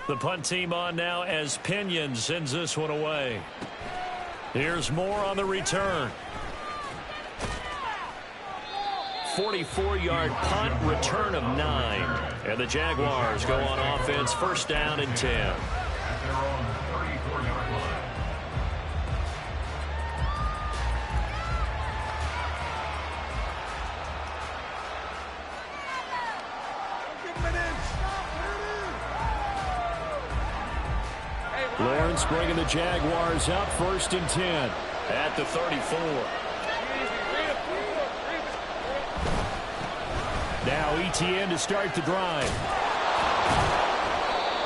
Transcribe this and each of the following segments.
The punt team on now as Pinion sends this one away. Here's more on the return. 44-yard punt, return of 9. And the Jaguars go on offense, first down and 10. Lawrence bringing the Jaguars up, first and 10 at the 34. Now ETN to start the drive.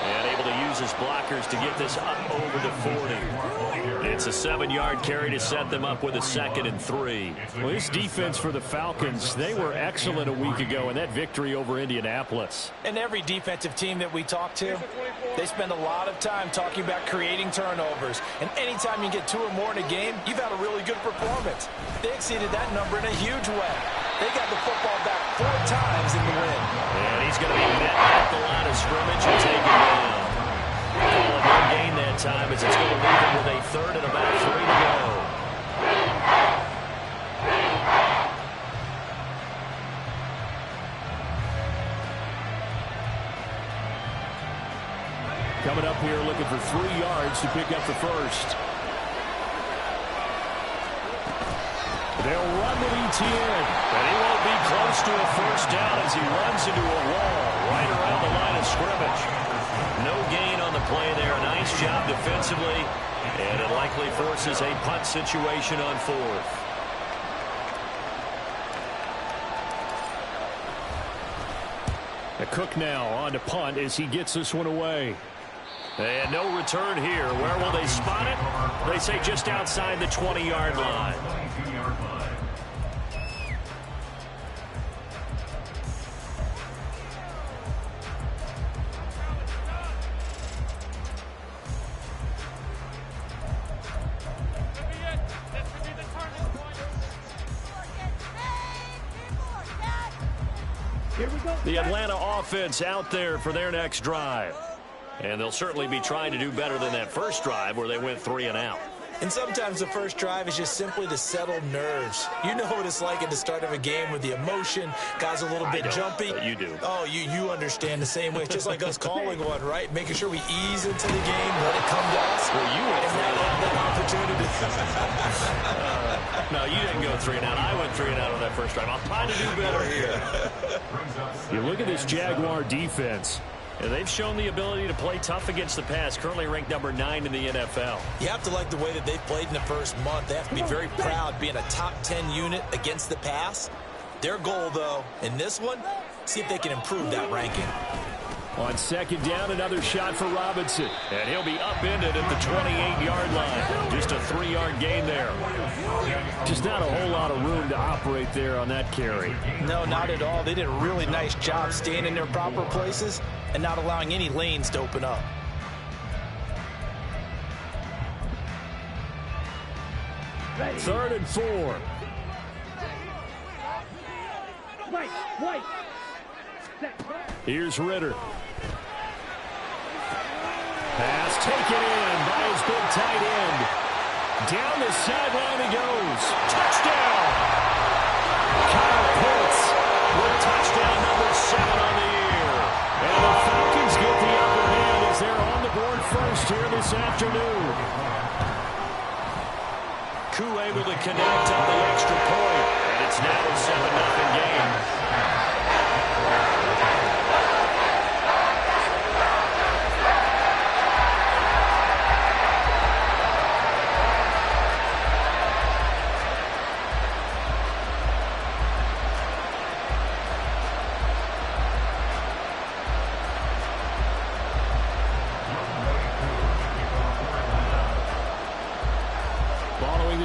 And able to use his blockers to get this up over the 40. It's a 7-yard carry to set them up with a 2nd and 3. Well, this defense for the Falcons, they were excellent a week ago in that victory over Indianapolis. And every defensive team that we talk to, they spend a lot of time talking about creating turnovers. And anytime you get 2 or more in a game, you've had a really good performance. They exceeded that number in a huge way. They got the football back 4 times in the win. And he's going to be met at the line of scrimmage and taken down. Call it no gain that time as it's going to leave him with a 3rd and about 3 to go. Coming up here looking for 3 yards to pick up the first. They'll run with ETN. But he won't be close to a first down as he runs into a wall right around the line of scrimmage. No gain on the play there. A nice job defensively. And it likely forces a punt situation on 4th. Cook now on to punt as he gets this one away. And no return here. Where will they spot it? They say just outside the 20-yard line. The Atlanta offense out there for their next drive. And they'll certainly be trying to do better than that first drive where they went 3 and out. And sometimes the first drive is just simply to settle nerves. You know what it's like at the start of a game with the emotion, guys a little bit jumpy. You do. Oh, you understand the same way. It's just like us calling one, right? Making sure we ease into the game, let it come to us. Well, you went and now that opportunity. No, you didn't go 3 and out. I went 3 and out on that first drive. I'll try to do better here. You look at this Jaguar defense. And they've shown the ability to play tough against the pass, currently ranked number 9 in the NFL. You have to like the way that they've played in the first month. They have to be very proud being a top 10 unit against the pass. Their goal, though, in this one, see if they can improve that ranking. On 2nd down, another shot for Robinson. And he'll be upended at the 28-yard line. Just a 3-yard gain there. Just not a whole lot of room to operate there on that carry. No, not at all. They did a really nice job staying in their proper places and not allowing any lanes to open up. Ready. 3rd and 4. Wait. Here's Ritter. Pass taken in by his big tight end. Down the sideline he goes. Touchdown! Kyle Pitts with touchdown number 7 on the year. And the Falcons get the upper hand as they're on the board first here this afternoon. Koo able to connect on the extra point. And it's now a 7-0 game.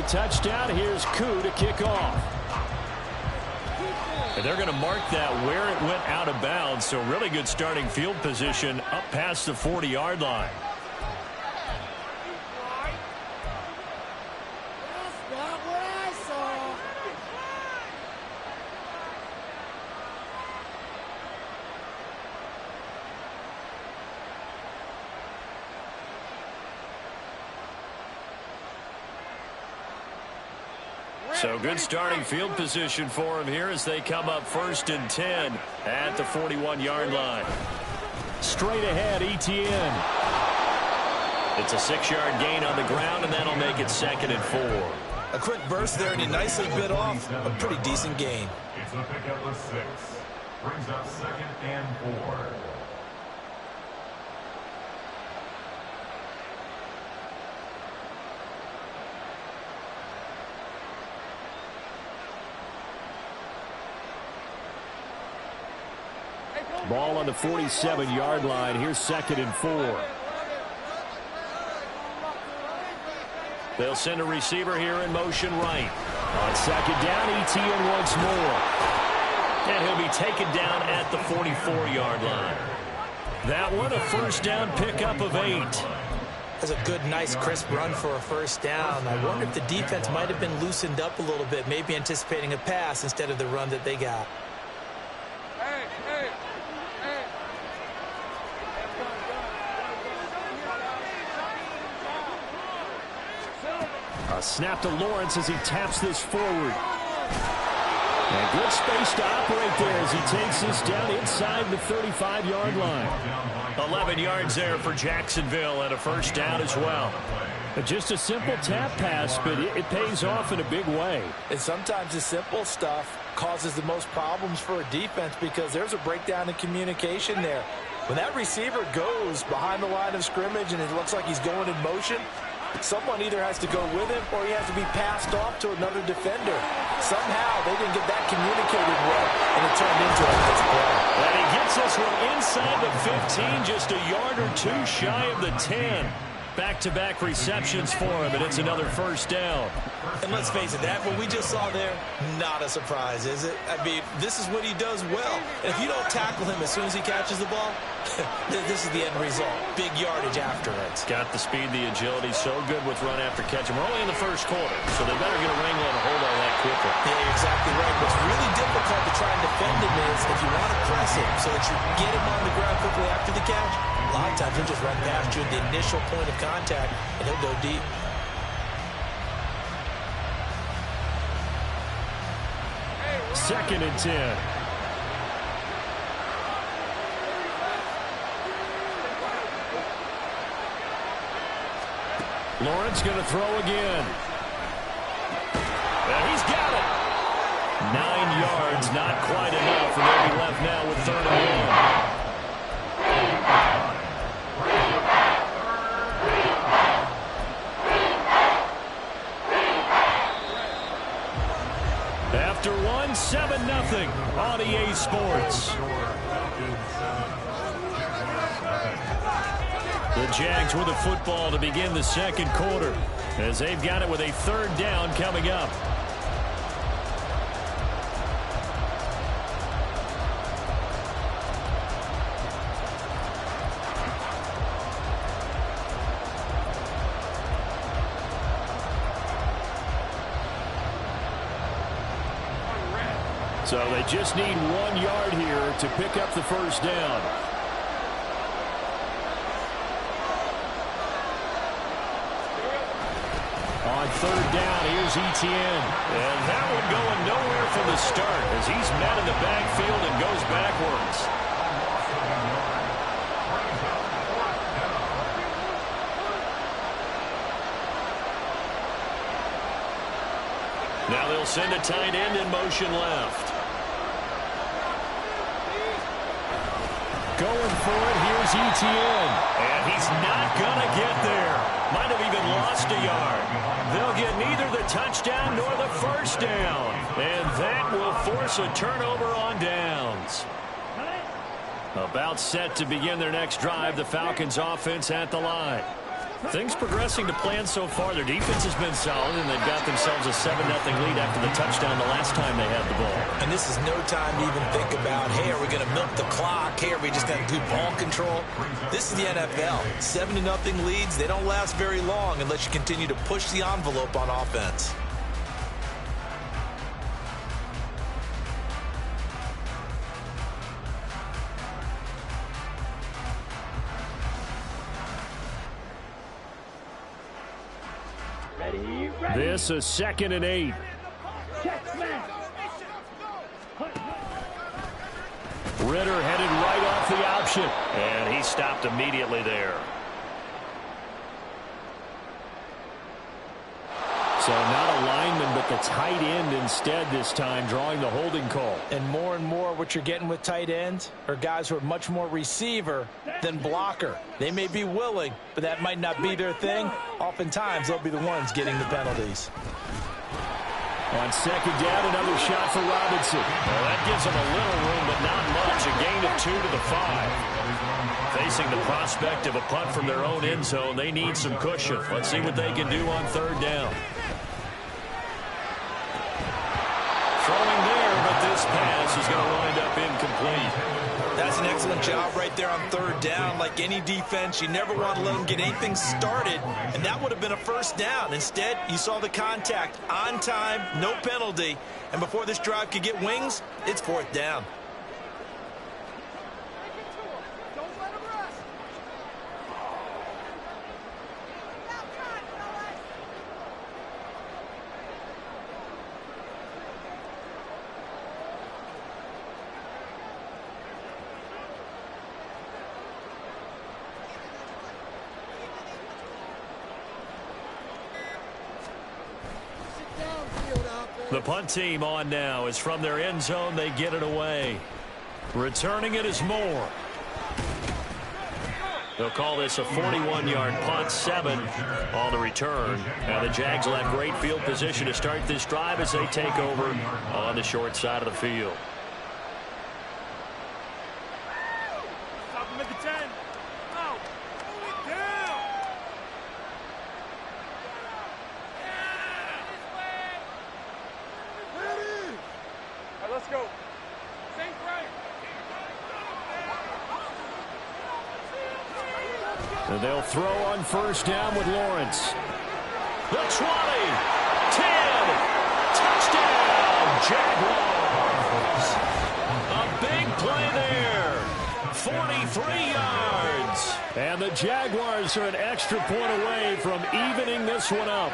Touchdown. Here's Koo to kick off. And they're going to mark that where it went out of bounds. So really good starting field position up past the 40-yard line. So good starting field position for him here as they come up 1st and 10 at the 41-yard line. Straight ahead, ETN. It's a 6-yard gain on the ground, and that'll make it 2nd and 4. A quick burst there, and he nicely bit off a pretty decent gain. It's a pickup of 6. Brings up 2nd and 4. Ball on the 47-yard line. Here's 2nd and 4. They'll send a receiver here in motion right. On 2nd down, ETN once more. And he'll be taken down at the 44-yard line. That one, a 1st down pickup of 8. That's a good, nice, crisp run for a 1st down. I wonder if the defense might have been loosened up a little bit, maybe anticipating a pass instead of the run that they got. A snap to Lawrence as he taps this forward. And good space to operate there as he takes this down inside the 35-yard line. 11 yards there for Jacksonville and a 1st down as well. Just a simple tap pass, but it pays off in a big way. And sometimes the simple stuff causes the most problems for a defense because there's a breakdown in communication there. When that receiver goes behind the line of scrimmage and it looks like he's going in motion, someone either has to go with him or he has to be passed off to another defender. Somehow they didn't get that communicated well, and it turned into a nice play. And he gets this one inside the 15, just a yard or 2 shy of the 10. Back-to-back receptions for him, and it's another 1st down. And let's face it, that what we just saw there, not a surprise, is it? I mean, this is what he does well. And if you don't tackle him as soon as he catches the ball, this is the end result. Big yardage afterwards. Got the speed, the agility, so good with run after catch. And we're only in the 1st quarter, so they better get a wrangle and a hold on that quickly. Yeah, you're exactly right. What's really difficult to try and defend him is if you want to press him so that you get him on the ground quickly after the catch, a lot of times he'll just run past you at the initial point of contact, and he'll go deep. Second and 10. Lawrence going to throw again. And he's got it. 9 yards, not quite enough, and they'll be left now with 3rd and 1. After 7-0 on EA Sports. The Jags with the football to begin the 2nd quarter as they've got it with a 3rd down coming up. So they just need 1 yard here to pick up the 1st down. On 3rd down, here's ETN. And that one going nowhere from the start as he's met in the backfield and goes backwards. Now they'll send a tight end in motion left. Going for it, here's ETN. And he's not going to get there. Might have even lost a yard. They'll get neither the touchdown nor the 1st down. And that will force a turnover on downs. About set to begin their next drive, the Falcons offense at the line. Things progressing to plan so far. Their defense has been solid, and they've got themselves a 7-0 lead after the touchdown the last time they had the ball. And this is no time to even think about, hey, are we going to milk the clock? Hey, are we just going to do ball control? This is the NFL. 7-0 leads, they don't last very long unless you continue to push the envelope on offense. This is 2nd and 8. Ritter headed right off the option, and he stopped immediately there. So not a lineman, but the tight end instead this time, drawing the holding call. And more what you're getting with tight ends are guys who are much more receiver than blocker. They may be willing, but that might not be their thing. Oftentimes, they'll be the ones getting the penalties. On second down, another shot for Robinson. Well, that gives them a little room, but not much. A gain of 2 to the 5. Facing the prospect of a punt from their own end zone, they need some cushion. Let's see what they can do on third down. Throwing there, but this pass is going to wind up incomplete. That's an excellent job right there on third down. Like any defense, you never want to let them get anything started, and that would have been a first down. Instead, you saw the contact on time, no penalty, and before this drive could get wings, it's fourth down. The punt team on now is from their end zone. They get it away. Returning it is Moore. They'll call this a 41-yard punt, 7 on the return. And the Jags will have great field position to start this drive as they take over on the short side of the field. Stop him at the 10. Out. Move it down. All right, let's go. Safe right. And they'll throw on first down with Lawrence. The 20, 10, touchdown, Jaguars. A big play there, 43 yards. And the Jaguars are an extra point away from evening this one up.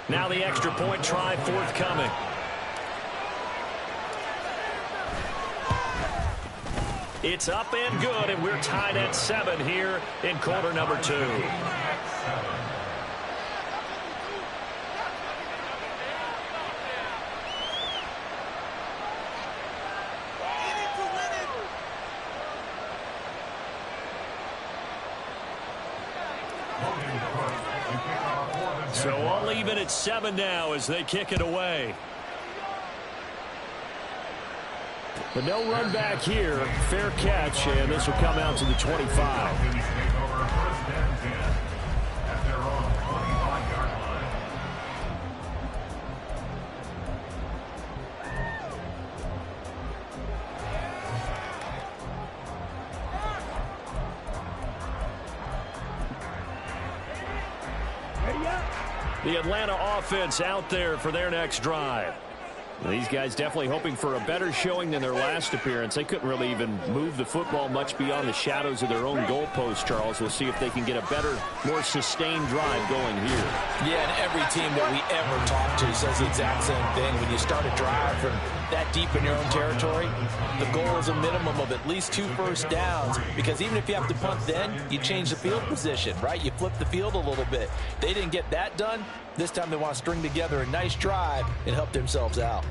Now the extra point try forthcoming. It's up and good, and we're tied at 7 here in quarter number 2. So all even at 7 now as they kick it away. But no run back here. Fair catch, and this will come out to the 25. The Atlanta offense out there for their next drive. These guys definitely hoping for a better showing than their last appearance. They couldn't really even move the football much beyond the shadows of their own goalpost, Charles. We'll see if they can get a better, more sustained drive going here. Yeah, and every team that we ever talk to says the exact same thing. When you start a drive from that deep in your own territory, the goal is a minimum of at least 2 first downs, because even if you have to punt then, you change the field position, right? You flip the field a little bit. They didn't get that done. This time they want to string together a nice drive and help themselves out.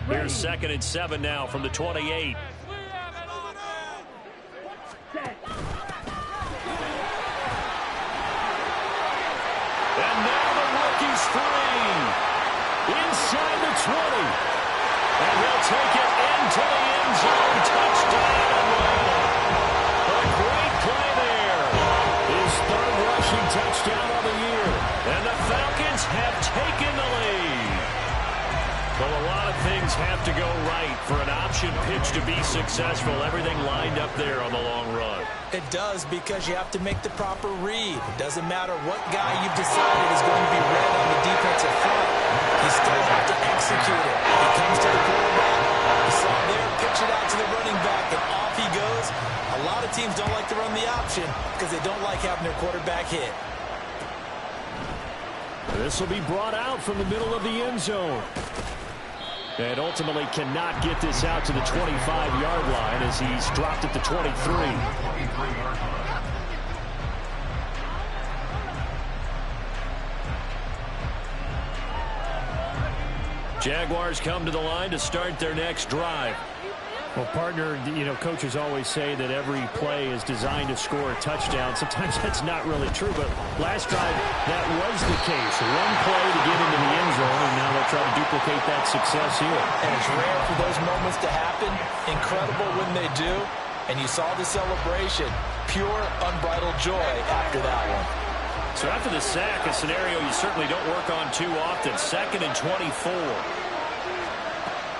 Here's 2nd and 7 now from the 28. And now the rookie's free. Inside the 20. And he'll take it into the end zone. Touchdown. A great play there. His 3rd rushing touchdown of the year. And the Falcons have taken the lead. Well, a lot of what things have to go right for an option pitch to be successful. Everything lined up there on the long run. It does, because you have to make the proper read. It doesn't matter what guy you've decided is going to be read on the defensive front. You still have to execute it. He comes to the quarterback. You saw there, pitch it out to the running back, and off he goes. A lot of teams don't like to run the option because they don't like having their quarterback hit. This will be brought out from the middle of the end zone. And ultimately cannot get this out to the 25-yard line as he's dropped at the 23. Jaguars come to the line to start their next drive. Well, partner, coaches always say that every play is designed to score a touchdown. Sometimes that's not really true, but last drive, that was the case. One play to get into the end zone, and now they'll try to duplicate that success here. And it's rare for those moments to happen. Incredible when they do. And you saw the celebration. Pure, unbridled joy after that one. So after the sack, a scenario you certainly don't work on too often. 2nd and 24.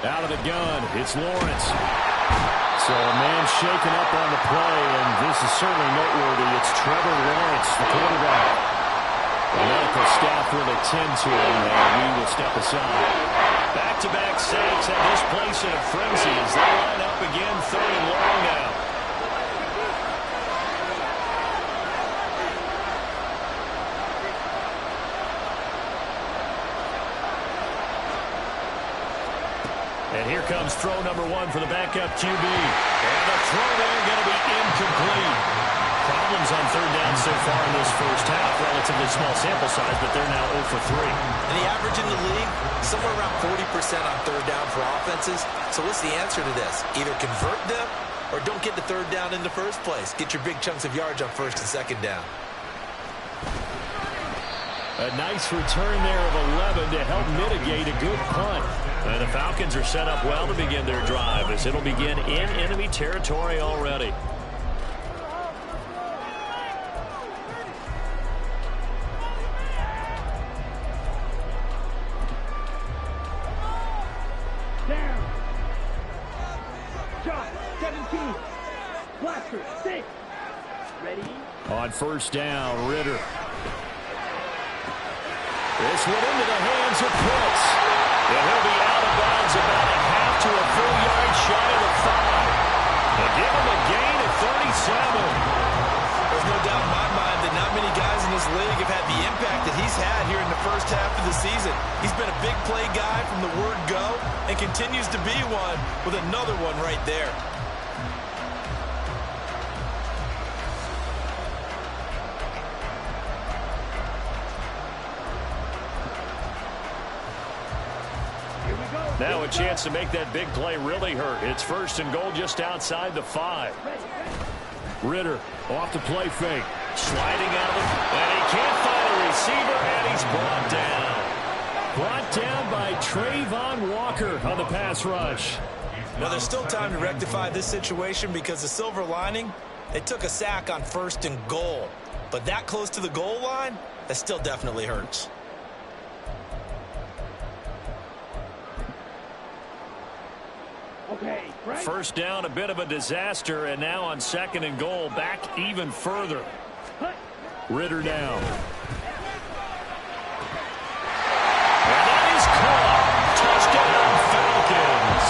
Out of the gun, it's Lawrence. So a man shaken up on the play, and this is certainly noteworthy. It's Trevor Lawrence, the quarterback. The medical staff will attend to him, and we will step aside. Back-to-back sacks have this place in a frenzy as they line up again, 3rd and long now. And here comes throw number 1 for the backup QB. And the throw there going to be incomplete. Problems on 3rd down so far in this first half. Relatively small sample size, but they're now 0 for 3. And the average in the league, somewhere around 40% on 3rd down for offenses. So what's the answer to this? Either convert them or don't get the 3rd down in the first place. Get your big chunks of yards on 1st and 2nd down. A nice return there of 11 to help mitigate a good punt. And the Falcons are set up well to begin their drive as it'll begin in enemy territory already. Down. Shot. 17. Blaster. 6. Ready. On 1st down, Ritter. This one into the hands of Pitts. And he'll be out of bounds about a half to a full yard shy of the 5. They give him a gain of 37. There's no doubt in my mind that not many guys in this league have had the impact that he's had here in the first half of the season. He's been a big play guy from the word go and continues to be one with another one right there. Now a chance to make that big play really hurt. It's 1st and goal just outside the 5. Ritter off the play fake. Sliding out of it, and he can't find a receiver, and he's brought down. Brought down by Trayvon Walker on the pass rush. Well, there's still time to rectify this situation because the silver lining, they took a sack on 1st and goal. But that close to the goal line, that still definitely hurts. Okay, right. 1st down, a bit of a disaster, and now on 2nd and goal, back even further. Ritter down. And that is caught. Touchdown, Falcons.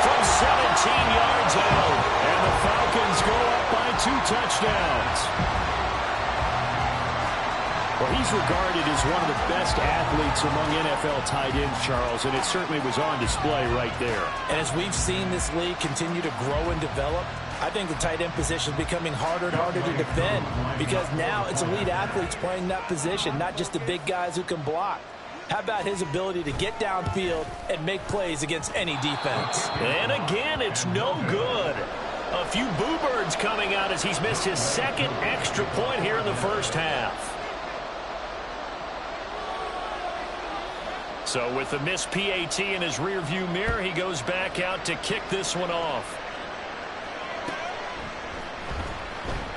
From 17 yards out. And the Falcons go up by 2 touchdowns. Well, he's regarded as one of the best athletes among NFL tight ends, Charles, and it certainly was on display right there. And as we've seen this league continue to grow and develop, I think the tight end position is becoming harder and harder to defend because now it's elite athletes playing that position, not just the big guys who can block. How about his ability to get downfield and make plays against any defense? And again, it's no good. A few boo birds coming out as he's missed his 2nd extra point here in the first half. So with the missed PAT in his rearview mirror, he goes back out to kick this one off.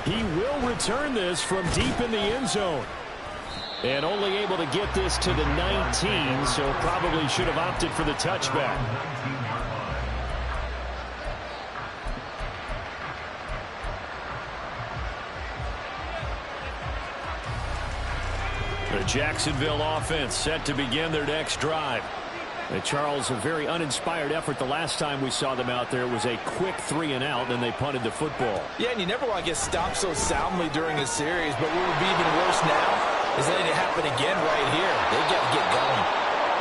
He will return this from deep in the end zone. And only able to get this to the 19, so probably should have opted for the touchback. The Jacksonville offense set to begin their next drive. Charles, a very uninspired effort the last time we saw them out there. It was a quick 3-and-out, and they punted the football. Yeah, and you never want to get stopped so soundly during a series, but what would be even worse now is letting it happen again right here. They got to get going.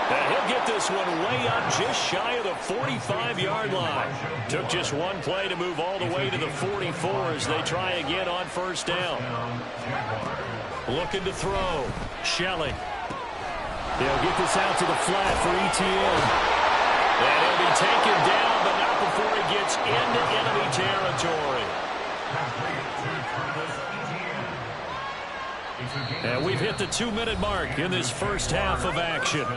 And he'll get this one way up just shy of the 45-yard line. Took just one play to move all the way to the 44 as they try again on first down. Looking to throw. Shelley. They'll get this out to the flat for ETN. And he'll be taken down, but not before he gets into enemy territory. And we've hit the 2-minute mark in this first half of action.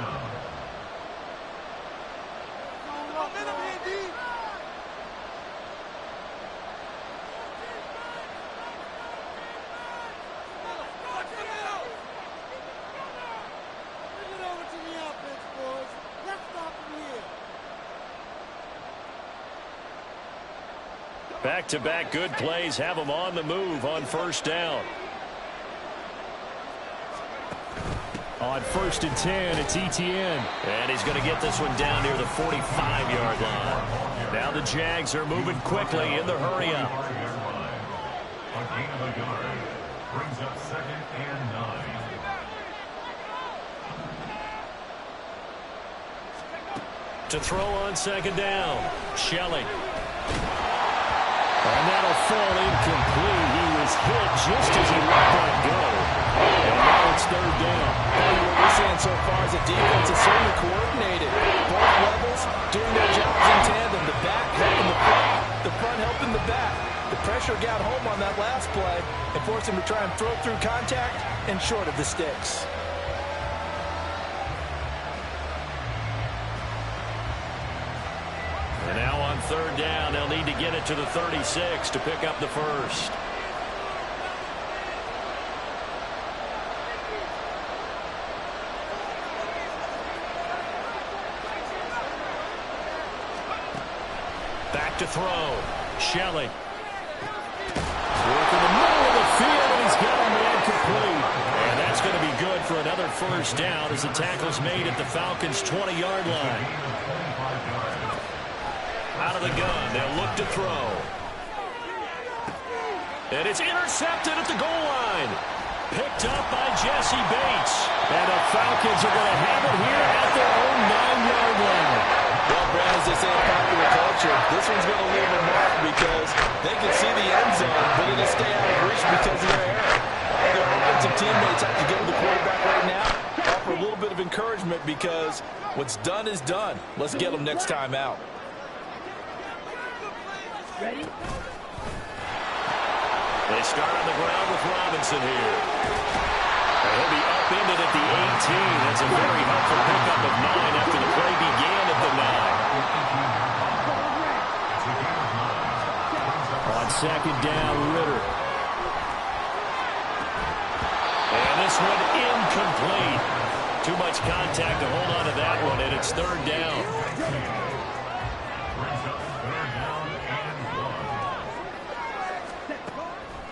Back-to-back good plays have them on the move on first down. On 1st and 10, it's ETN. And he's going to get this one down near the 45-yard line. Now the Jags are moving quickly in the hurry-up. A gain of a yard brings up 2nd and 9. To throw on 2nd down. Shelley. And that'll fall incomplete. He was hit just as he let that go. And now it's 3rd down. What we're seeing so far is the defense is certainly coordinated. Both levels doing their jobs in tandem. The back helping the front, the front helping the back. The pressure got home on that last play and forced him to try and throw through contact and short of the sticks. And now on 3rd down, they'll need to get it to the 36 to pick up the first. Back to throw. Shelley. Work in the middle of the field, and he's got him incomplete. And that's going to be good for another first down as the tackle's made at the Falcons' 20-yard line. Out of the gun, they'll look to throw. And it's intercepted at the goal line. Picked up by Jesse Bates. And the Falcons are going to have it here at their own 9-yard line. Well, Brad, as they say in popular culture, this one's going to leave a mark because they can see the end zone, but it'll stay out of reach because of their error. Their offensive teammates have to get to the quarterback right now, offer a little bit of encouragement because what's done is done. Let's get them next time out. Ready? They start on the ground with Robinson here. And he'll be upended at the 18. That's a very helpful pickup of 9 after the play began at the 9. On 2nd down, Ritter. And this one incomplete. Too much contact to hold on to that one, and it's 3rd down.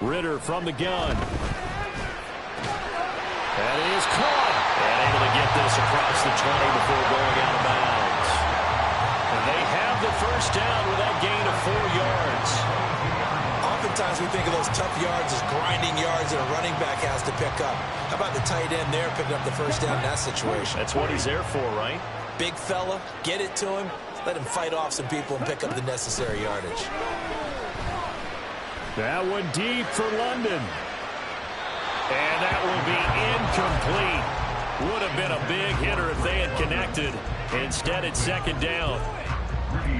Ritter from the gun. And he is caught. And able to get this across the 20 before going out of bounds. And they have the first down with that gain of 4 yards. Oftentimes we think of those tough yards as grinding yards that a running back has to pick up. How about the tight end there picking up the first down in that situation? That's what he's there for, right? Big fella, get it to him, let him fight off some people and pick up the necessary yardage. That one deep for London. And that will be incomplete. Would have been a big hitter if they had connected. Instead, it's 2nd down.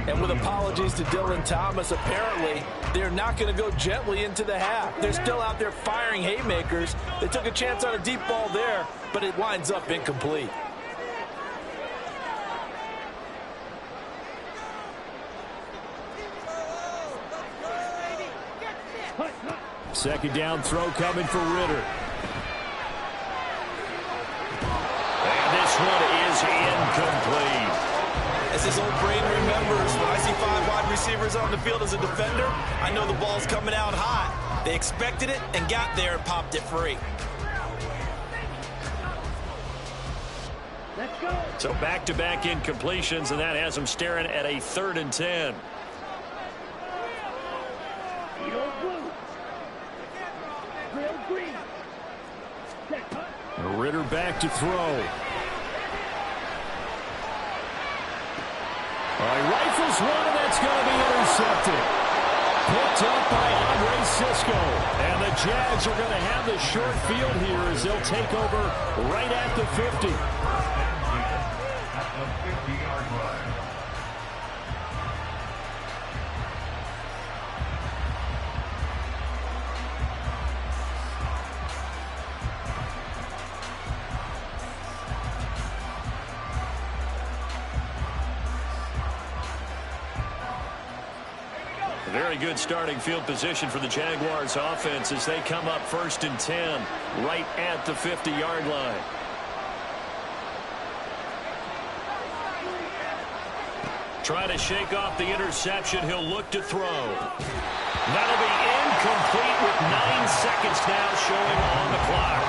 And with apologies to Dylan Thomas, apparently they're not going to go gently into the half. They're still out there firing haymakers. They took a chance on a deep ball there, but it winds up incomplete. Second down throw coming for Ritter. his old brain remembers. When I see 5 wide receivers on the field as a defender, I know the ball's coming out high. They expected it and got there and popped it free. So back-to-back incompletions, and that has them staring at a 3rd and 10. Ritter back to throw. He rifles one, and that's going to be intercepted. Picked up by Andre Cisco. And the Jags are going to have the short field here as they'll take over right at the 50. At the 50-yard line. Very good starting field position for the Jaguars offense as they come up 1st and 10 right at the 50-yard line. Trying to shake off the interception. He'll look to throw. That'll be incomplete with 9 seconds now showing on the clock.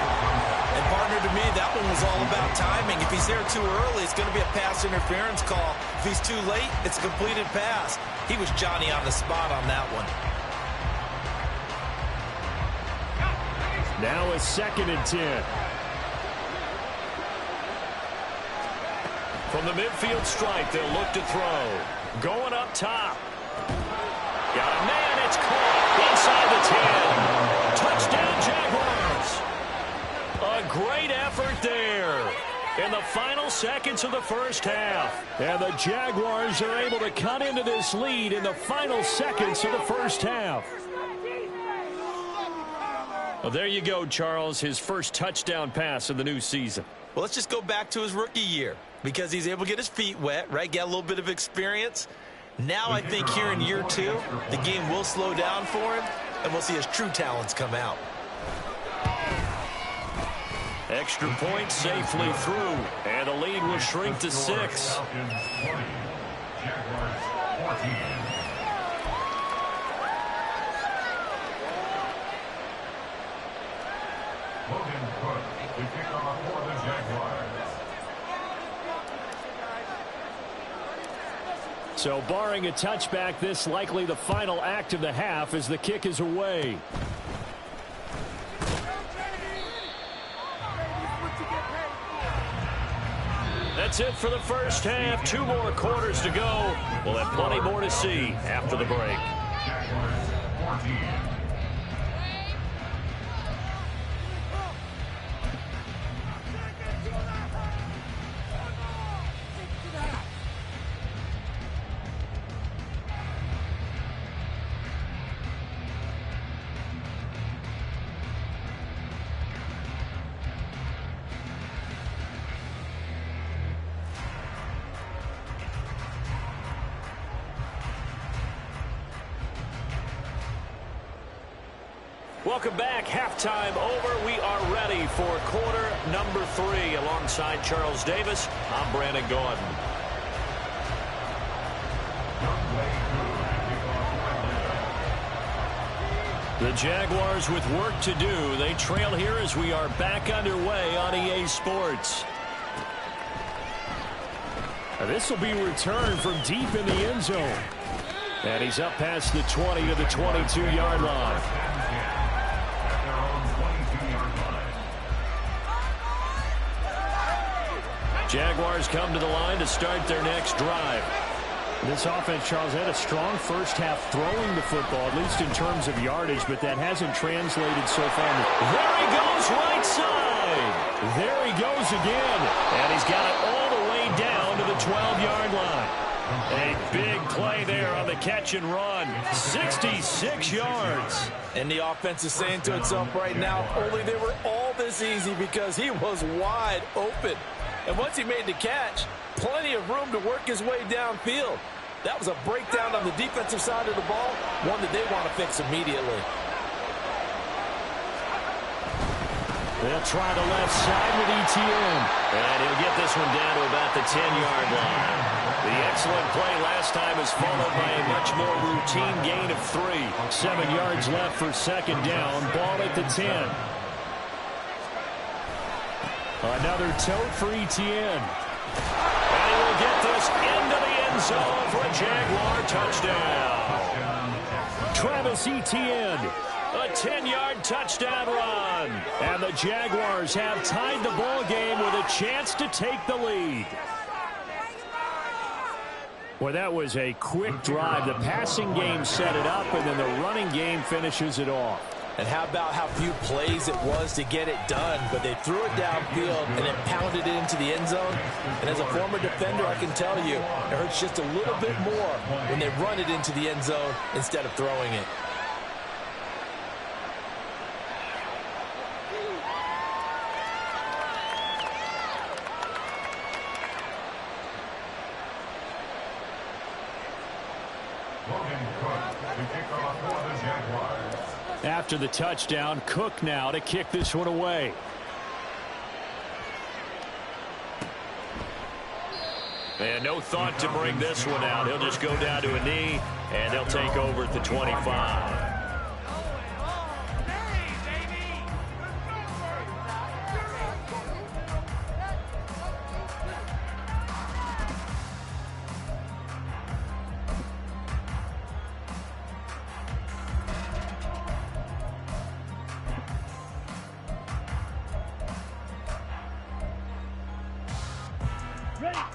And partner, to me, that one was all about timing. If he's there too early, it's going to be a pass interference call. If he's too late, it's a completed pass. He was Johnny on the spot on that one. Now a 2nd and 10. From the midfield stripe, they'll look to throw. Going up top. Got a man, it's caught inside the 10. Touchdown, Jaguars. A great effort there in the final seconds of the first half. And the Jaguars are able to cut into this lead in the final seconds of the first half. Well, there you go, Charles, his first touchdown pass of the new season. Well, let's just go back to his rookie year because he's able to get his feet wet, right? Get a little bit of experience. Now I think here in year 2, the game will slow down for him, and we'll see his true talents come out. Extra point safely through, and the lead will shrink to 6. Falcons 20, Jaguars 14. Logan Cook, the kickoff for the Jaguars. So barring a touchback, this likely the final act of the half as the kick is away. That's it for the first half. 2 more quarters to go. We'll have plenty more to see after the break. Jaguars 14. Welcome back. Halftime over. We are ready for quarter number 3. Alongside Charles Davis, I'm Brandon Gordon. The Jaguars with work to do. They trail here as we are back underway on EA Sports. This will be returned from deep in the end zone. And he's up past the 20 to the 22-yard line. Jaguars come to the line to start their next drive. This offense, Charles, had a strong first half throwing the football, at least in terms of yardage, but that hasn't translated so far. There he goes, right side. There he goes again. And he's got it all the way down to the 12-yard line. A big play there on the catch and run. 66 yards. And the offense is saying to itself right now, only they were all this easy because he was wide open. And once he made the catch, plenty of room to work his way downfield. That was a breakdown on the defensive side of the ball, one that they want to fix immediately. They'll try the left side with ETN. And he'll get this one down to about the 10-yard line. The excellent play last time is followed by a much more routine gain of 3. 7 yards left for second down. Ball at the 10. Another tote for ETN. And he will get this into the end zone for a Jaguar touchdown. Travis Etienne. A 10-yard touchdown run. And the Jaguars have tied the ball game with a chance to take the lead. Well, that was a quick drive. The passing game set it up, and then the running game finishes it off. And how about how few plays it was to get it done, but they threw it downfield and then pounded it into the end zone. And as a former defender, I can tell you, it hurts just a little bit more when they run it into the end zone instead of throwing it. After the touchdown, Cook now to kick this one away. And no thought to bring this one out. He'll just go down to a knee, and they'll take over at the 25.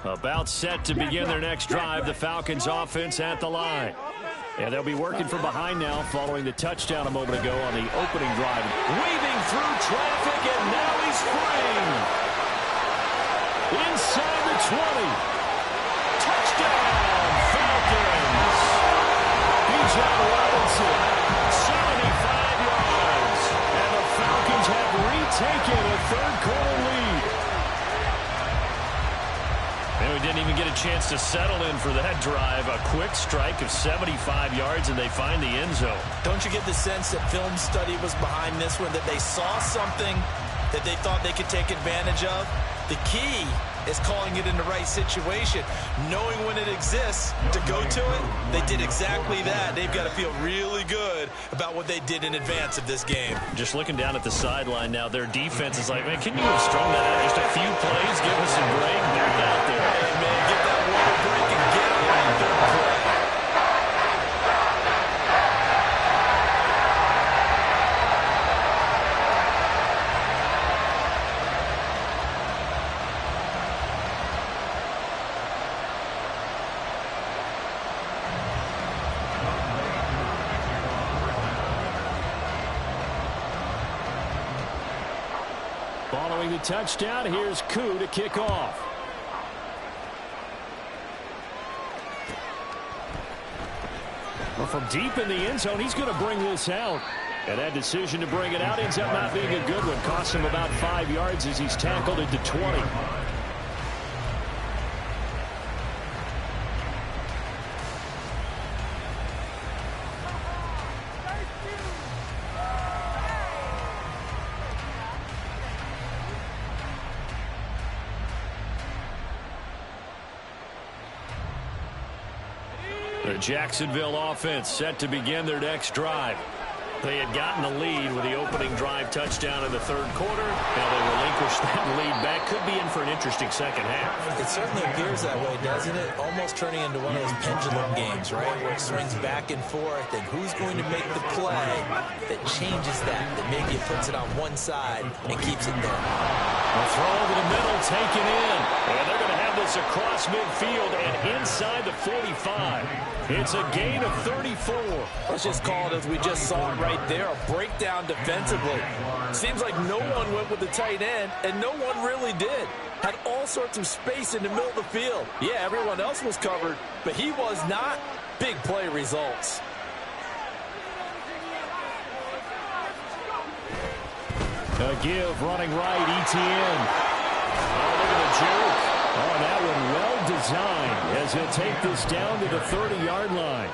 About set to begin their next drive. The Falcons offense at the line. And they'll be working from behind now following the touchdown a moment ago on the opening drive. Weaving through traffic, and now he's free. Inside the 20. Touchdown, Falcons. Bijan Robinson, 75 yards. and the Falcons have retaken a third-quarter lead. And we didn't even get a chance to settle in for that drive. A quick strike of 75 yards, and they find the end zone. Don't you get the sense that film study was behind this one, that they saw something that they thought they could take advantage of? The key is calling it in the right situation, knowing when it exists to go to it. They did exactly that. They've got to feel really good about what they did in advance of this game. Just looking down at the sideline now, their defense is like, man, can you have strung that out just a few plays? Give us a break. Back out there. Hey, man, get that water break and get out there. Following the touchdown, here's Koo to kick off. Well, from deep in the end zone, he's going to bring this out. And that decision to bring it out ends up not being a good one. Cost him about 5 yards as he's tackled into 20. The Jacksonville offense set to begin their next drive. They had gotten the lead with the opening drive touchdown in the third quarter. Now they relinquish that lead back. Could be in for an interesting second half. It certainly appears that way, doesn't it? Almost turning into one of those pendulum games, right? Where it swings back and forth, and who's going to make the play that changes that maybe it puts it on one side and keeps it there. A throw over the middle, taken in. And they're going to have this across midfield and inside the 45. It's a gain of 34. Let's just call it as we just saw it right there, a breakdown defensively. Seems like no one went with the tight end, and no one really did. Had all sorts of space in the middle of the field. Yeah, everyone else was covered, but he was not. Big play results. A give running right, ETN. Oh, look at the juke. Oh, that one well designed as he'll take this down to the 30-yard line.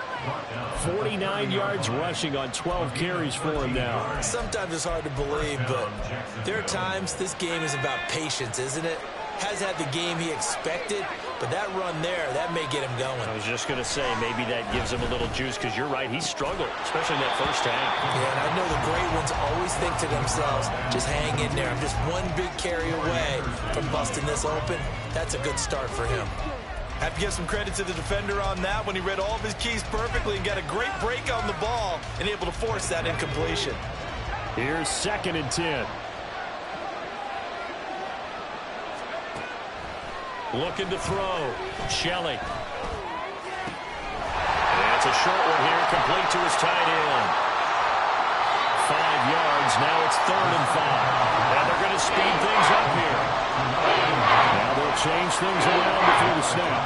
49 yards rushing on 12 carries for him now. Sometimes it's hard to believe, but there are times this game is about patience, isn't it? Has had the game he expected, but that run there, that may get him going. I was just going to say, maybe that gives him a little juice, because you're right, he struggled, especially in that first half. Yeah, and I know the great ones always think to themselves, just hang in there. I'm just one big carry away from busting this open. That's a good start for him. Have to give some credit to the defender on that when he read all of his keys perfectly and got a great break on the ball and able to force that incompletion. Here's 2nd and 10. Looking to throw. Shelley. And it's a short one here, complete to his tight end. 5 yards, now it's 3rd and 5. And they're going to speed things up here. Now they'll change things around before the snap.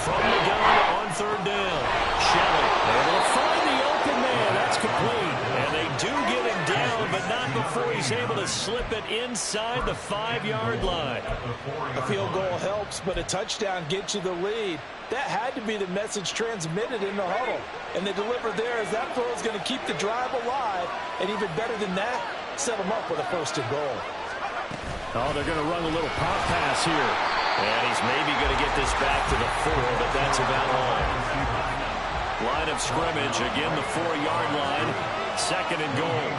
From the gun on 3rd down. Shelley able to find the open man. That's complete. And they do get him down, but not before he's able to slip it inside the 5-yard line. A field goal helps, but a touchdown gets you the lead. That had to be the message transmitted in the huddle. And they delivered there as that throw is going to keep the drive alive. And even better than that, set them up with a 1st and goal. Oh, they're going to run a little pop pass here. And he's maybe going to get this back to the 4, but that's about all. Line of scrimmage, again the 4-yard line. 2nd and goal.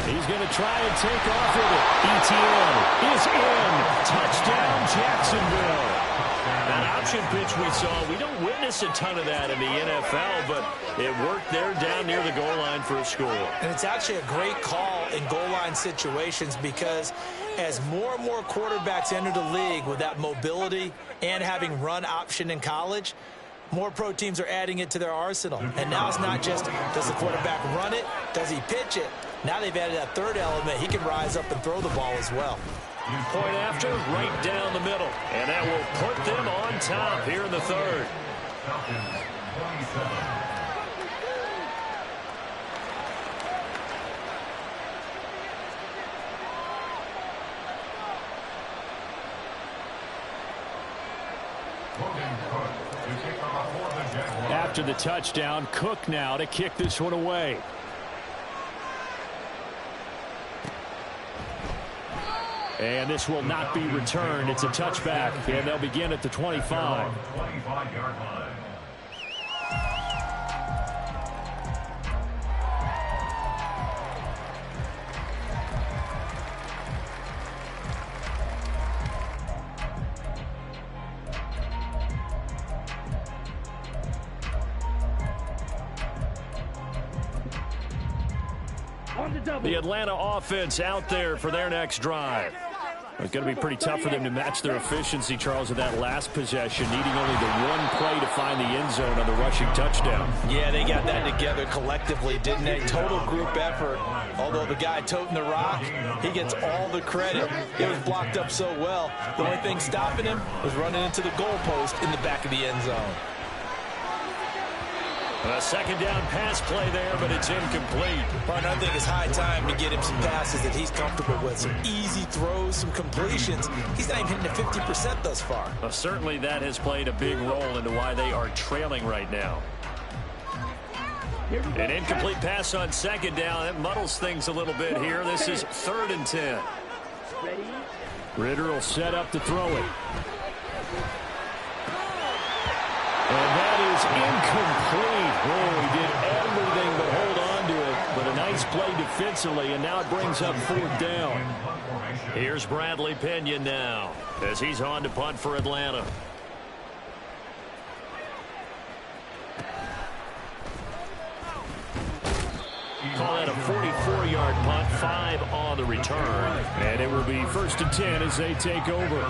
He's going to try and take off with it. ETN is in. Touchdown, Jacksonville. That option pitch we saw, we don't witness a ton of that in the NFL, but it worked there down near the goal line for a score. And it's actually a great call in goal line situations because as more and more quarterbacks enter the league with that mobility and having run option in college, more pro teams are adding it to their arsenal. And now it's not just, does the quarterback run it? Does he pitch it? Now they've added that 3rd element. He can rise up and throw the ball as well. Point after, right down the middle. And that will put them on top here in the 3rd. After the touchdown, Cook now to kick this one away. And this will not be returned. It's a touchback, and they'll begin at the 25. 25-yard line. The Atlanta offense out there for their next drive. It's going to be pretty tough for them to match their efficiency, Charles, with that last possession, needing only the one play to find the end zone on the rushing touchdown. Yeah, they got that together collectively, didn't they? Total group effort. Although the guy toting the rock, he gets all the credit. It was blocked up so well. The only thing stopping him was running into the goalpost in the back of the end zone. A 2nd down pass play there, but it's incomplete. Partner, I think it's high time to get him some passes that he's comfortable with. Some easy throws, some completions. He's not even hitting the 50% thus far. Well, certainly that has played a big role into why they are trailing right now. An incomplete pass on 2nd down. It muddles things a little bit here. This is 3rd and 10. Ritter will set up to throw it. And that is incomplete. Oh, he did everything but hold on to it. But a nice play defensively, and now it brings up 4th down. Here's Bradley Pinion now as he's on to punt for Atlanta. Call that a 44-yard punt, 5 on the return. And it will be 1st and 10 as they take over.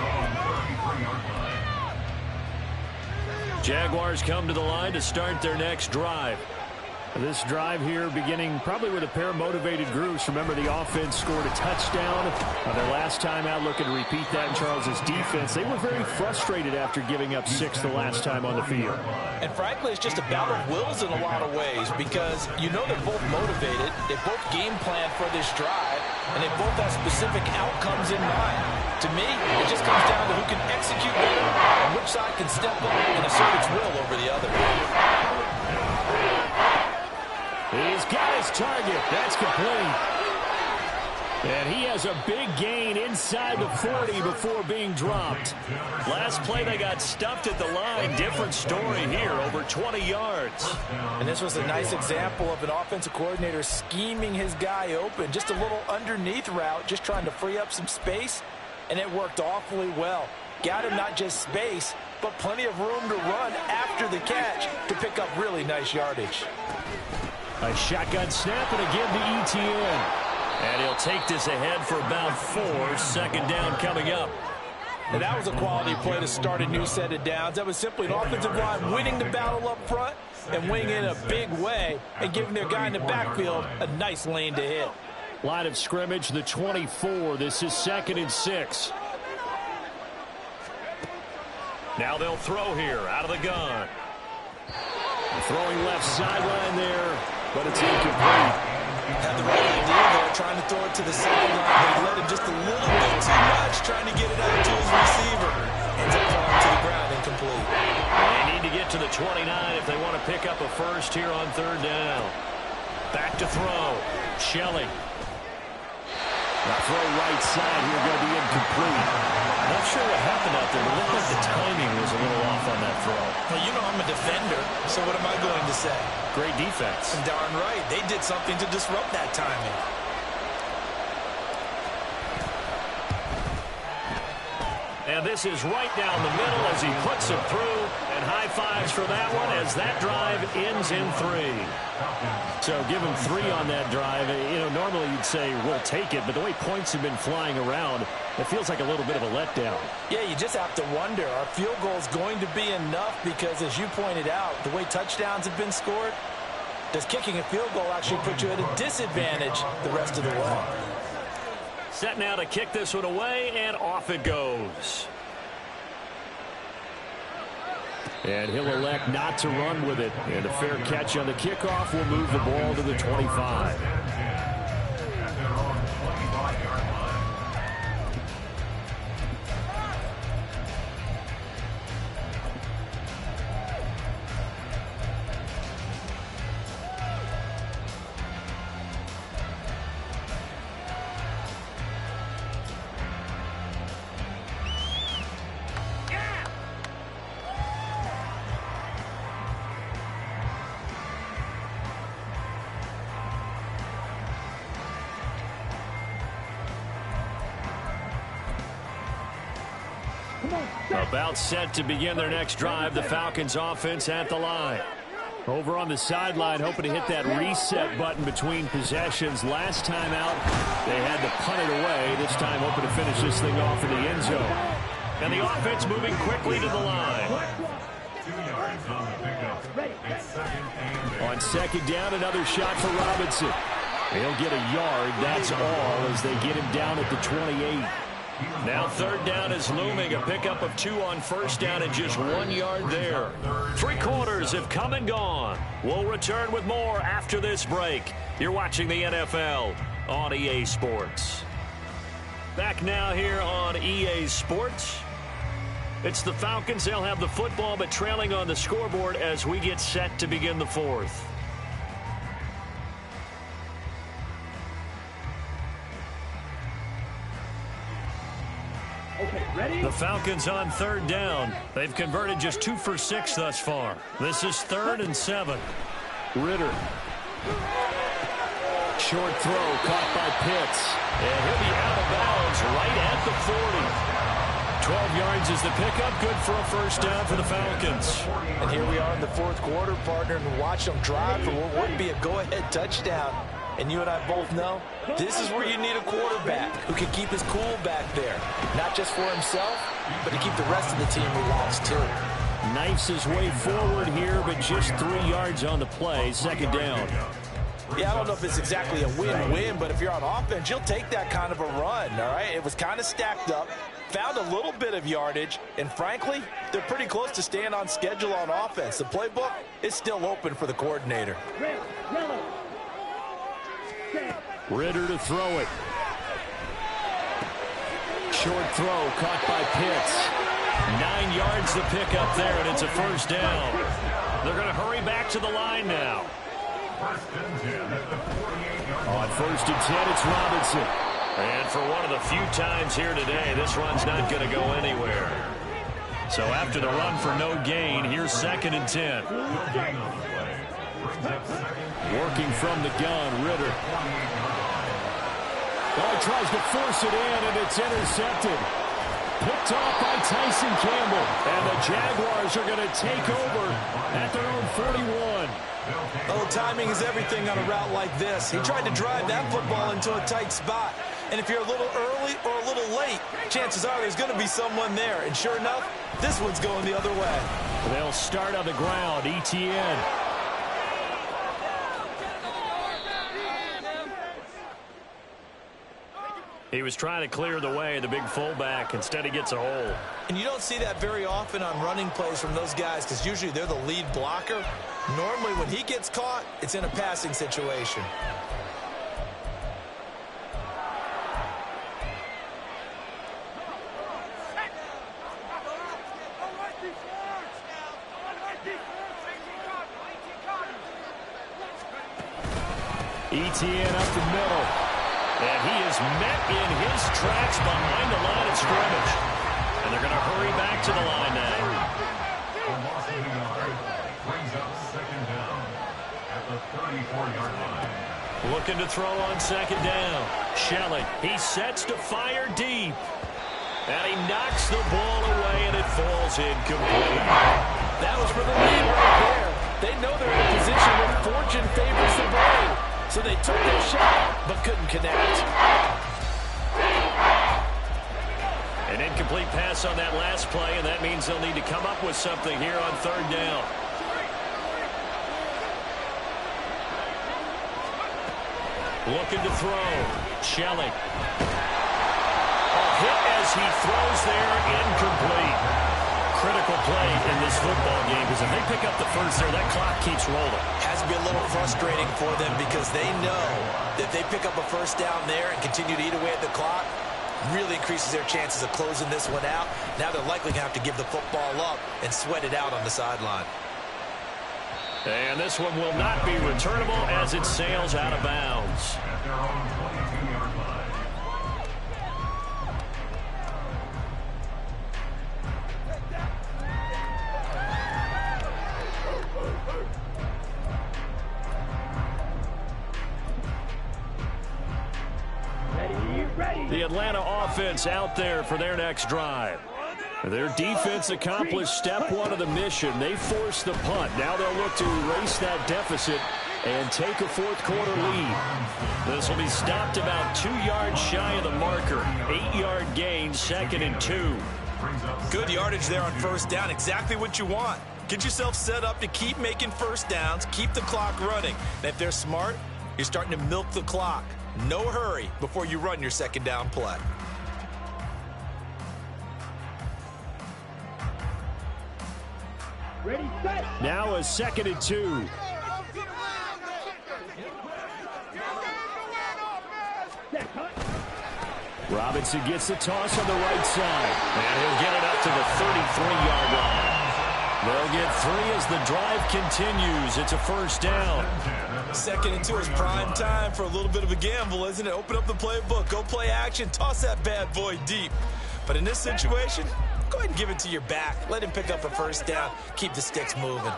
Jaguars come to the line to start their next drive. This drive here beginning probably with a pair of motivated groups. Remember, the offense scored a touchdown. Their last time out, looking to repeat that in Charles's defense. They were very frustrated after giving up 6 the last time on the field. And frankly, it's just a battle of wills in a lot of ways because you know they're both motivated. They both game plan for this drive, and they both have specific outcomes in mind. To me, it just comes down to who can execute better and which side can step up and assert its will over the other. He's got his target. That's complete. And he has a big gain inside the 40 before being dropped. Last play, they got stuffed at the line. Different story here, over 20 yards. And this was a nice example of an offensive coordinator scheming his guy open. Just a little underneath route, just trying to free up some space. And it worked awfully well. Got him not just space, but plenty of room to run after the catch to pick up really nice yardage. A shotgun snap and again to ETN. And he'll take this ahead for about 4. Second down coming up. And that was a quality play to start a new set of downs. That was simply an offensive line winning the battle up front and winning in a big way and giving their guy in the backfield a nice lane to hit. Line of scrimmage, the 24. This is 2nd and 6. Now they'll throw here out of the gun. Throwing left sideline there, but it's incomplete. Had the right idea there, trying to throw it to the sideline, but he let him just a little bit too much, trying to get it out to his receiver. Ends up falling to the ground, incomplete. They need to get to the 29 if they want to pick up a first here on 3rd down. Back to throw. Shelley. The throw right side here going to be incomplete. Not sure what happened out there, but it looked like the timing was a little off on that throw. Well, you know I'm a defender, so what am I going to say? Great defense. And darn right, they did something to disrupt that timing. And this is right down the middle as he puts it through. And high fives for that one as that drive ends in 3. So give him 3 on that drive. You know, normally you'd say we'll take it, but the way points have been flying around, it feels like a little bit of a letdown. Yeah, you just have to wonder, are field goals going to be enough? Because as you pointed out, the way touchdowns have been scored, does kicking a field goal actually put you at a disadvantage the rest of the way? Set now to kick this one away, and off it goes. And he'll elect not to run with it. And a fair catch on the kickoff will move the ball to the 25. About set to begin their next drive, the Falcons offense at the line. Over on the sideline, hoping to hit that reset button between possessions. Last time out, they had to punt it away. This time, hoping to finish this thing off in the end zone. And the offense moving quickly to the line. 2 yards on the pickup. It's 2nd and 8. On 2nd down, another shot for Robinson. He'll get a yard, that's all, as they get him down at the 28. Now 3rd down is looming. A pickup of 2 on 1st down and just 1 yard there. 3 quarters have come and gone. We'll return with more after this break. You're watching the NFL on EA Sports. Back now here on EA Sports. It's the Falcons. They'll have the football, but trailing on the scoreboard as we get set to begin the 4th. The Falcons on 3rd down. They've converted just 2 for 6 thus far. This is 3rd and 7. Ritter. Short throw caught by Pitts. And he'll be out of bounds right at the 40. 12 yards is the pickup. Good for a 1st down for the Falcons. And here we are in the 4th quarter, partner, and watch them drive for what would be a go-ahead touchdown. And you and I both know this is where you need a quarterback who can keep his cool back there. Not just for himself, but to keep the rest of the team relaxed too. Knifes his way forward here, but just 3 yards on the play. Second down. Yeah, I don't know if it's exactly a win-win, but if you're on offense, you'll take that kind of a run, all right? It was kind of stacked up, found a little bit of yardage, and frankly, they're pretty close to staying on schedule on offense. The playbook is still open for the coordinator. Ritter to throw it. Short throw caught by Pitts. 9 yards to pick up there, and it's a first down. They're going to hurry back to the line now. On first and 10, it's Robinson. And for one of the few times here today, this run's not going to go anywhere. So after the run for no gain, here's second and 10. Working from the gun, Ritter. Oh, tries to force it in, and it's intercepted. Picked off by Tyson Campbell. And the Jaguars are going to take over at their own 41. Oh, timing is everything on a route like this. He tried to drive that football into a tight spot. And if you're a little early or a little late, chances are there's going to be someone there. And sure enough, this one's going the other way. They'll start on the ground. ETN. He was trying to clear the way, the big fullback. Instead, he gets a hole. And you don't see that very often on running plays from those guys because usually they're the lead blocker. Normally, when he gets caught, it's in a passing situation. ETN up the middle. And he is met in his tracks behind the line of scrimmage. And they're going to hurry back to the line now. Brings up second down at the 34-yard line. Looking to throw on second down. Shelley, he sets to fire deep. And he knocks the ball away, and it falls incomplete. That was for the lead right there. They know they're in a position where fortune favors the brave. So they took their shot, but couldn't connect. An incomplete pass on that last play, and that means they'll need to come up with something here on third down. Looking to throw. Shelley. A hit as he throws there, incomplete. Critical play in this football game because if they pick up the first there, that clock keeps rolling. Has to be a little frustrating for them because they know that if they pick up a first down there and continue to eat away at the clock, really increases their chances of closing this one out. Now they're likely going to have to give the football up and sweat it out on the sideline. And this one will not be returnable as it sails out of bounds. At their own 22-yard line. The Atlanta offense out there for their next drive. Their defense accomplished step one of the mission. They forced the punt. Now they'll look to erase that deficit and take a fourth quarter lead. This will be stopped about 2 yards shy of the marker. 8-yard gain, second and 2. Good yardage there on first down. Exactly what you want. Get yourself set up to keep making first downs, keep the clock running. And if they're smart, you're starting to milk the clock. No hurry before you run your second down play. Ready, set. Now a second and 2. Robinson gets the toss on the right side. And he'll get it up to the 33-yard line. They'll get 3 as the drive continues. It's a first down. Second and 2 is prime time for a little bit of a gamble, isn't it? Open up the playbook, go play action, toss that bad boy deep. But in this situation, go ahead and give it to your back. Let him pick up a first down. Keep the sticks moving.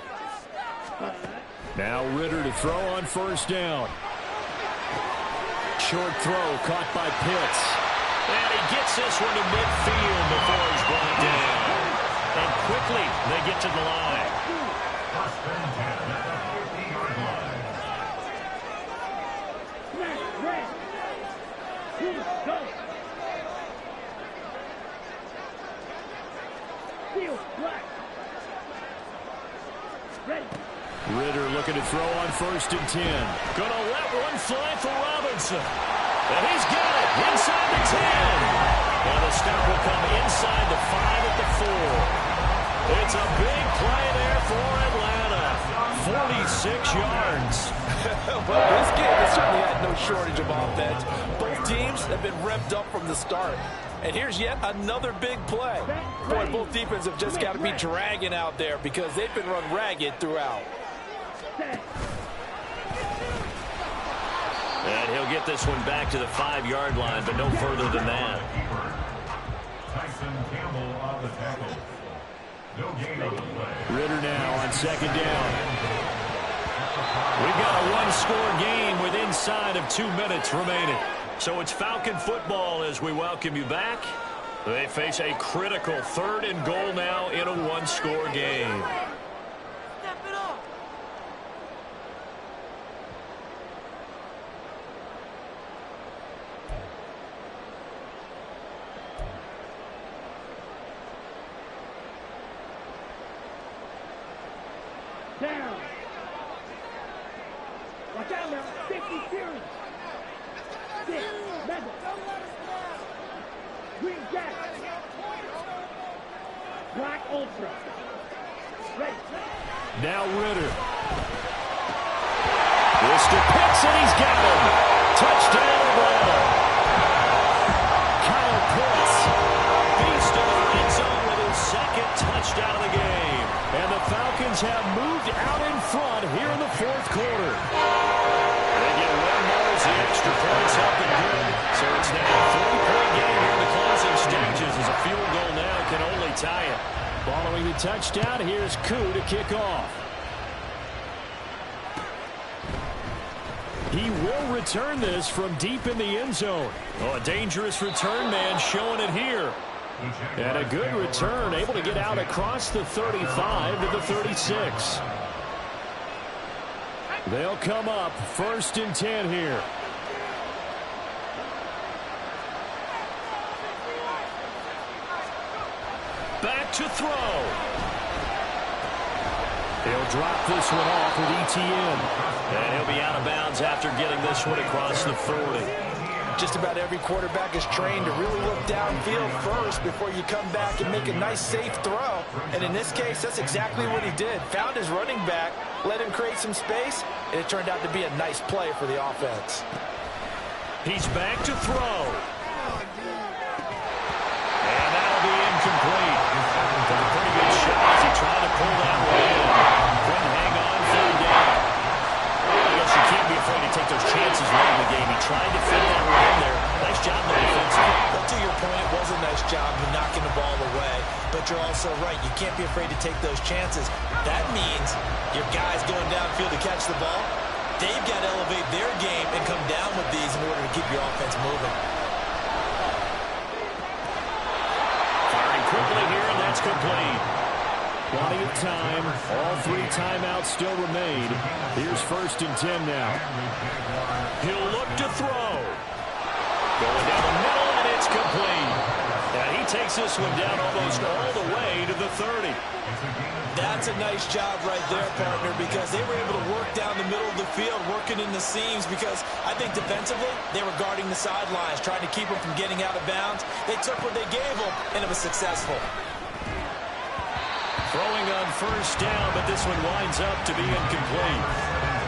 Now Ritter to throw on first down. Short throw caught by Pitts. And he gets this one to midfield before he's brought down. And quickly, they get to the line. First and 10 at the 50-yard line. Ritter looking to throw on 1st and 10. Gonna let one fly for Robinson. And he's got it inside the 10. And the stop will come inside the 5 at the 4. It's a big play there for Atlanta. 46 yards. Well, this game has certainly had no shortage of offense. Both teams have been revved up from the start. And here's yet another big play. Boy, both defenses have just got to be dragging out there because they've been run ragged throughout. And he'll get this one back to the 5-yard line, but no further than that. Tyson Campbell on the tackle. No gain on the play. Ritter now on 2nd down. We've got a one-score game with inside of 2 minutes remaining. So it's Falcon football as we welcome you back. They face a critical 3rd and goal now in a one-score game. Step it up. Down. Watch out now. 50 series. 6. Madden. Green Jack. Black Ultra. Ready. Now Ritter. This to Pitts, and he's got him. Touchdown, Atlanta. Kyle Pitts, beast in the red zone with his 2nd touchdown of the game. And the Falcons have moved out in front here in the 4th quarter. They get one more as the extra points help them good. So it's now a 3-point game here in the closing stages as a field goal now can only tie it. Following the touchdown, here's Koo to kick off. He will return this from deep in the end zone. Oh, a dangerous return man showing it here. And a good return, able to get out across the 35 to the 36. They'll come up 1st and 10 here. Back to throw. He'll drop this one off with ETN. And he'll be out of bounds after getting this one across the 40. Just about every quarterback is trained to really look downfield first before you come back and make a nice, safe throw. And in this case, that's exactly what he did. Found his running back, let him create some space, and it turned out to be a nice play for the offense. He's back to throw. And that'll be incomplete. Took a pretty good shot as he tried to pull that one in. Couldn't hang on, 3rd down. I guess you can't be afraid to take those chances late in the game. He tried to fit that one in there. Nice job on the defensive. Well, to your point, it was a nice job of knocking the ball away. But you're also right. You can't be afraid to take those chances. That means your guys going downfield to catch the ball, they've got to elevate their game and come down with these in order to keep your offense moving. Firing quickly here, and that's complete. Plenty of time. All 3 timeouts still remain. Here's 1st and 10 now. He'll look to throw. Going down the middle, and it's complete. And he takes this one down almost all the way to the 30. That's a nice job right there, partner, because they were able to work down the middle of the field, working in the seams, because I think defensively, they were guarding the sidelines, trying to keep them from getting out of bounds. They took what they gave them, and it was successful. Throwing on 1st down, but this one winds up to be incomplete.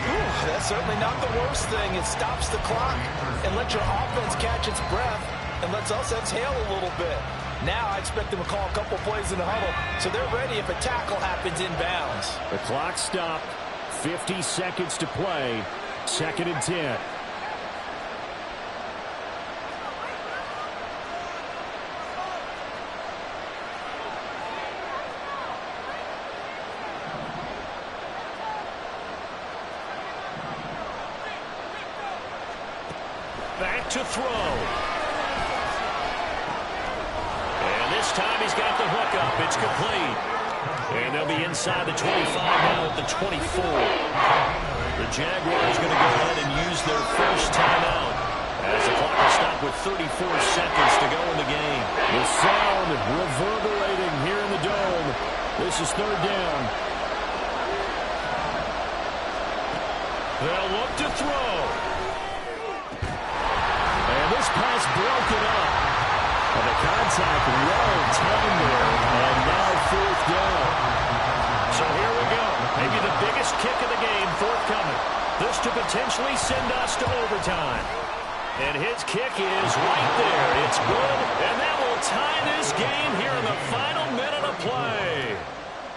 Whew, that's certainly not the worst thing. It stops the clock and lets your offense catch its breath and lets us exhale a little bit. Now I expect them to call a couple plays in the huddle, so they're ready if a tackle happens inbounds. The clock stopped. 50 seconds to play. 2nd and 10. Back to throw. And this time he's got the hook up. It's complete. And they'll be inside the 25 now at the 24. The Jaguars going to go ahead and use their first timeout as the clock will stop with 34 seconds to go in the game. The sound reverberating here in the dome. This is 3rd down. They'll look to throw. And this pass broken up. And the contact well timed there. And now fourth down. So here we go. Maybe the biggest kick of the game forthcoming. This to potentially send us to overtime. And his kick is right there. It's good. And that will tie this game here in the final minute of play.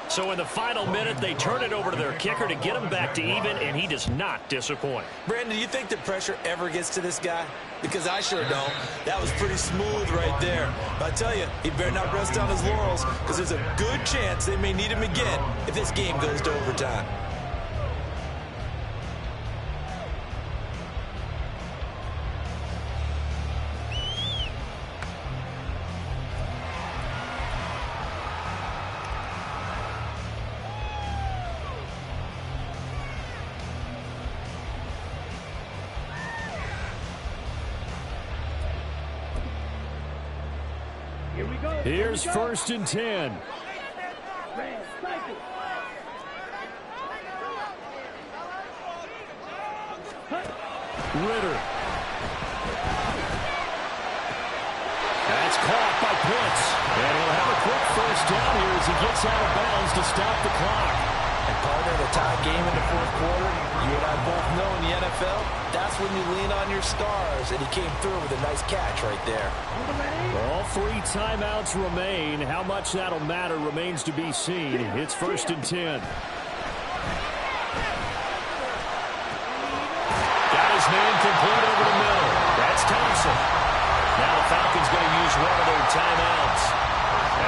So in the final minute, they turn it over to their kicker to get him back to even, and he does not disappoint. Brandon, do you think the pressure ever gets to this guy? Because I sure don't. That was pretty smooth right there. But I tell you, he better not rest on his laurels, because there's a good chance they may need him again if this game goes to overtime. Here we go. Here's first and 10. Red, strike it. Ritter. That's caught by Pitts. And he'll have a quick first down here as he gets out of bounds to stop the clock. And partner, the tie game in the fourth quarter, you and I both know in the NFL, that's when you lean on your stars, and he came through with a nice catch right there. All 3 timeouts remain. How much that'll matter remains to be seen. It's first and 10. Got his man complete over the middle. That's Thompson. Now the Falcons going to use one of their timeouts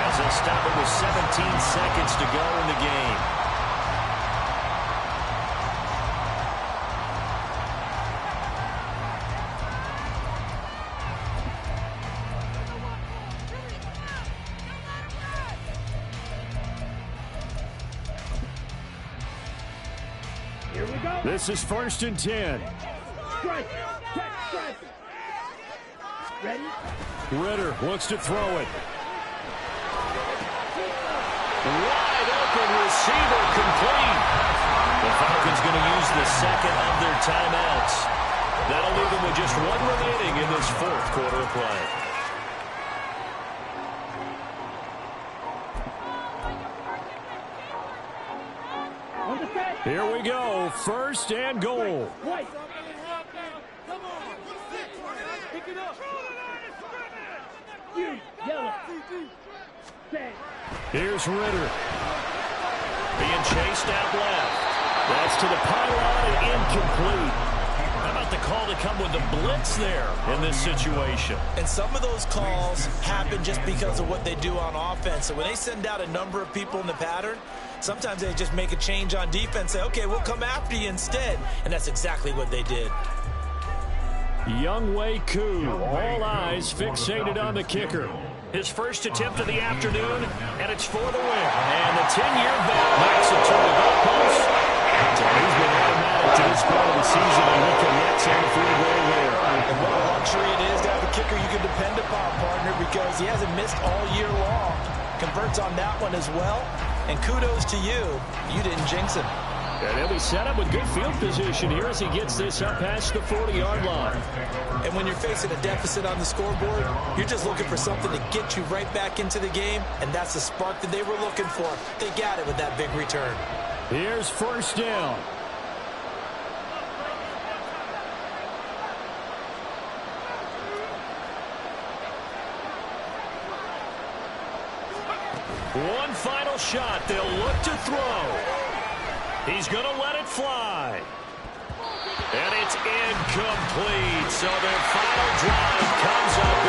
as they'll stop it with 17 seconds to go in the game. Here we go. This is first and 10. Strike. Check, strike. Ready? Ritter looks to throw it. Wide open receiver complete. The Falcons going to use the second of their timeouts. That'll leave them with just one remaining in this fourth quarter of play. On the set. Here we go. First and goal. White. You, yellow. Set. Here's Ritter. Being chased out left. That's to the pylon and incomplete. How about the call to come with the blitz there in this situation? And some of those calls happen just because of what they do on offense. So when they send out a number of people in the pattern, sometimes they just make a change on defense, say, okay, we'll come after you instead. And that's exactly what they did. Younghoe Koo. All eyes fixated on the kicker. His first attempt of the afternoon, and it's for the win. And the 10-year vet knocks it to the goalpost. So he's been automatic to this part of the season, and he connects on the field goal there. And what a luxury it is to have a kicker you can depend upon, partner, because he hasn't missed all year long. Converts on that one as well. And kudos to you. You didn't jinx him. And he'll be set up with good field position here as he gets this up past the 40-yard line. And when you're facing a deficit on the scoreboard, you're just looking for something to get you right back into the game, and that's the spark that they were looking for. They got it with that big return. Here's first down. One final shot. They'll look to throw. He's going to let it fly. And it's incomplete. So their final drive comes up